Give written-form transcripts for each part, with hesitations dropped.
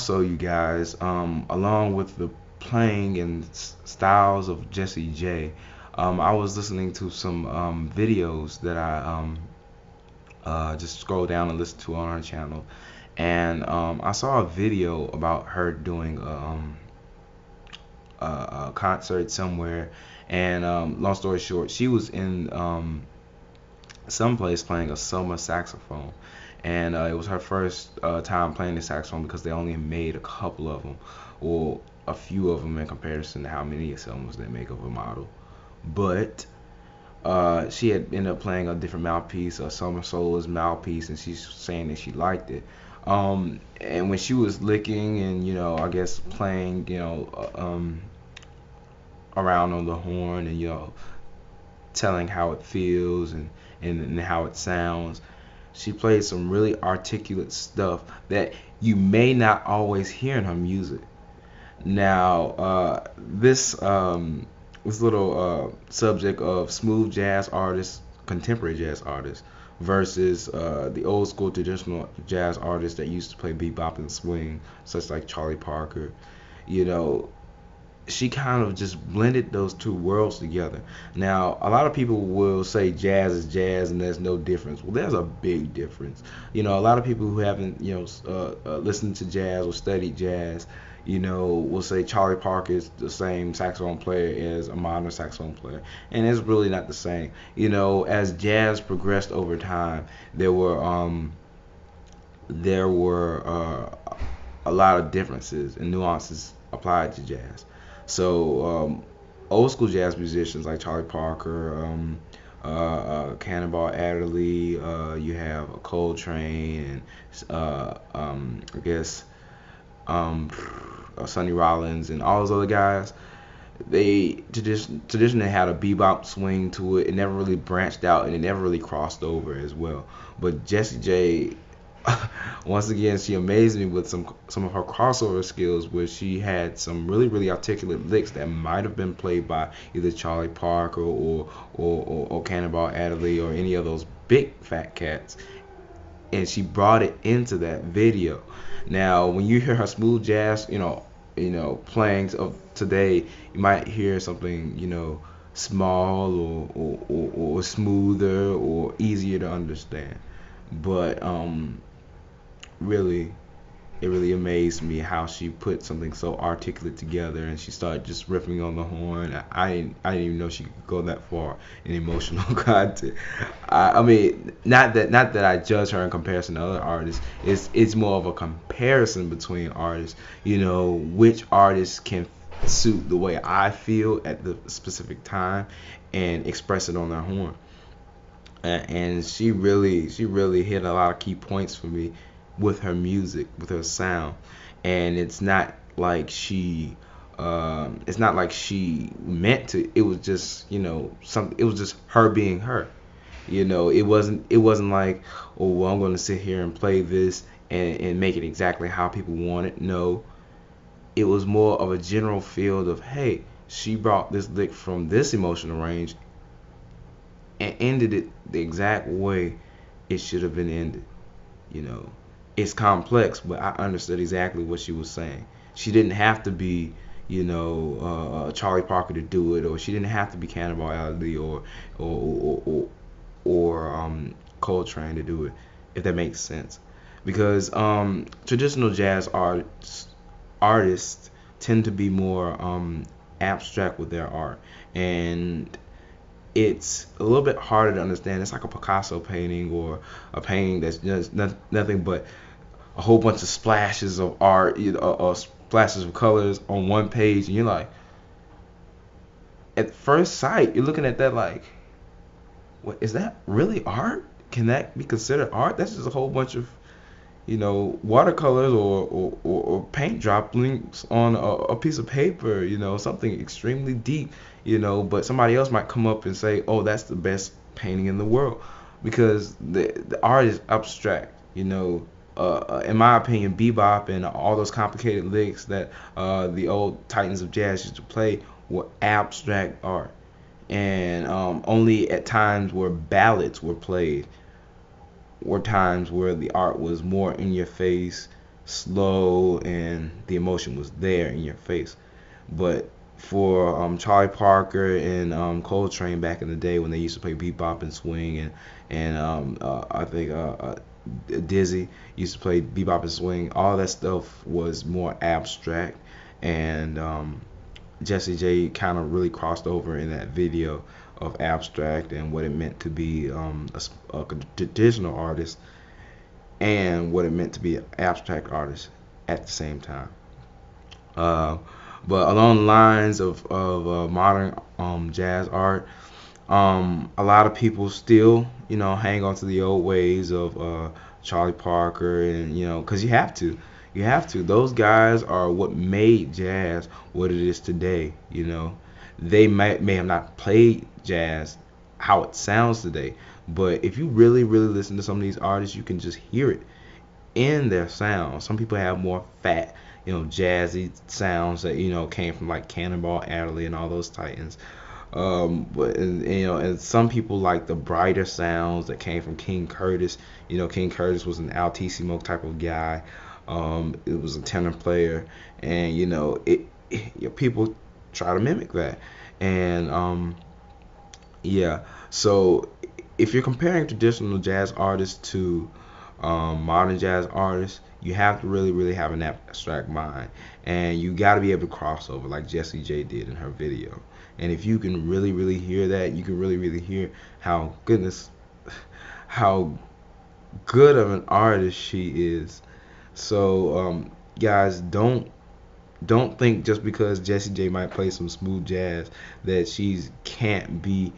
also, you guys, along with the playing and styles of Jessie J, I was listening to some videos that I just scrolled down and listened to on her channel, and I saw a video about her doing a concert somewhere, and long story short, she was in someplace playing a Selma saxophone, and it was her first time playing the saxophone because they only made a couple of them, or a few of them in comparison to how many Selmas they make of a model. But she had ended up playing a different mouthpiece, a Selma soloist mouthpiece, and she's saying that she liked it. And when she was licking and I guess playing, around on the horn and telling how it feels and how it sounds. She played some really articulate stuff that you may not always hear in her music. Now, this little subject of smooth jazz artists, contemporary jazz artists, versus the old school traditional jazz artists that used to play bebop and swing, such like Charlie Parker, you know, she kind of just blended those two worlds together. Now, a lot of people will say jazz is jazz and there's no difference. Well, there's a big difference. A lot of people who haven't, listened to jazz or studied jazz, will say Charlie Parker is the same saxophone player as a modern saxophone player, and it's really not the same. As jazz progressed over time, there were a lot of differences and nuances applied to jazz. So old school jazz musicians like Charlie Parker, Cannonball Adderley, you have Coltrane, and I guess Sonny Rollins, and all those other guys. They traditionally had a bebop swing to it. It never really branched out, and it never really crossed over as well. But Jessie J, once again, she amazed me with some of her crossover skills, where she had some really really articulate licks that might have been played by either Charlie Parker or Cannonball Adderley or any of those big fat cats, and she brought it into that video. Now, when you hear her smooth jazz, playing of today, you might hear something, small or smoother or easier to understand. But really, it really amazed me how she put something so articulate together, and she started just riffing on the horn. I didn't even know she could go that far in emotional content. I mean, not that I judge her in comparison to other artists. It's more of a comparison between artists. Which artists can suit the way I feel at the specific time and express it on their horn. And she really hit a lot of key points for me with her music, with her sound. And it's not like she meant to. It was just it was just her being her. It wasn't like, oh, well, I'm going to sit here and play this and make it exactly how people want it. No, it was more of a general field of, hey, she brought this lick from this emotional range and ended it the exact way it should have been ended. It's complex, but I understood exactly what she was saying. She didn't have to be, Charlie Parker to do it, or she didn't have to be Cannonball Adderley or Coltrane to do it, if that makes sense. Because traditional jazz artists tend to be more abstract with their art, and it's a little bit harder to understand. It's like a Picasso painting or a painting that's just nothing but a whole bunch of splashes of art, or splashes of colors on one page, and you're like, at first sight, you're looking at that like, what is that really art? Can that be considered art? That's just a whole bunch of watercolors or paint droplings on a piece of paper, something extremely deep, but somebody else might come up and say, oh, that's the best painting in the world, because the art is abstract. In my opinion, bebop and all those complicated licks that the old titans of jazz used to play were abstract art, and only at times where ballads were played were times where the art was more in your face, slow, and the emotion was there in your face. But for Charlie Parker and Coltrane back in the day when they used to play bebop and swing, and I think Dizzy used to play bebop and swing, all that stuff was more abstract, and Jessie J kind of really crossed over in that video of abstract and what it meant to be a traditional artist and what it meant to be an abstract artist at the same time. Uh, but along the lines of modern jazz art, a lot of people still, hang on to the old ways of Charlie Parker, and because you have to. Those guys are what made jazz what it is today. They may have not played jazz how it sounds today, but if you really, really listen to some of these artists, you can just hear it in their sound. Some people have more fat, jazzy sounds that came from like Cannonball Adderley and all those titans. But and some people like the brighter sounds that came from King Curtis. King Curtis was an altissimo type of guy. It was a tenor player, and people try to mimic that, and yeah. So if you're comparing traditional jazz artists to modern jazz artists, you have to really, really have an abstract mind, and you got to be able to cross over like Jessie J did in her video. And if you can really, really hear that, you can really, really hear how good of an artist she is. So, guys, don't think just because Jessie J might play some smooth jazz that she can't be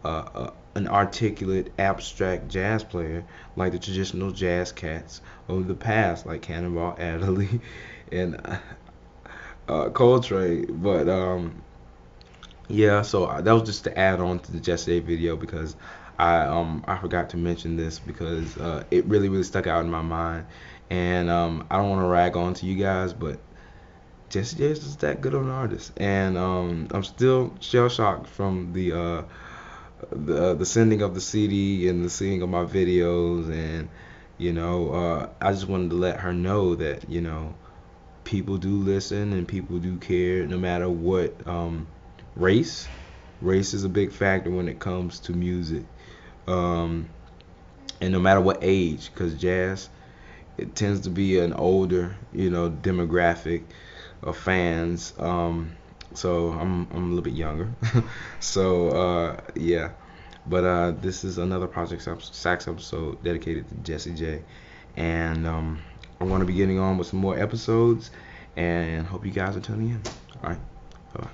an articulate, abstract jazz player like the traditional jazz cats of the past, like Cannonball Adderley and Coltrane. But yeah, so that was just to add on to the Jessie J video, because I forgot to mention this because it really, really stuck out in my mind, and I don't want to rag on to you guys, but Jessie J is just that good of an artist, and I'm still shell shocked from the sending of the CD and the seeing of my videos, and I just wanted to let her know that people do listen and people do care, no matter what race. Race is a big factor when it comes to music, and no matter what age, because jazz, it tends to be an older demographic of fans. So I'm a little bit younger. So yeah, but this is another Project Sax episode dedicated to Jessie J, and I'm going to be getting on with some more episodes, and hope you guys are tuning in. All right, bye.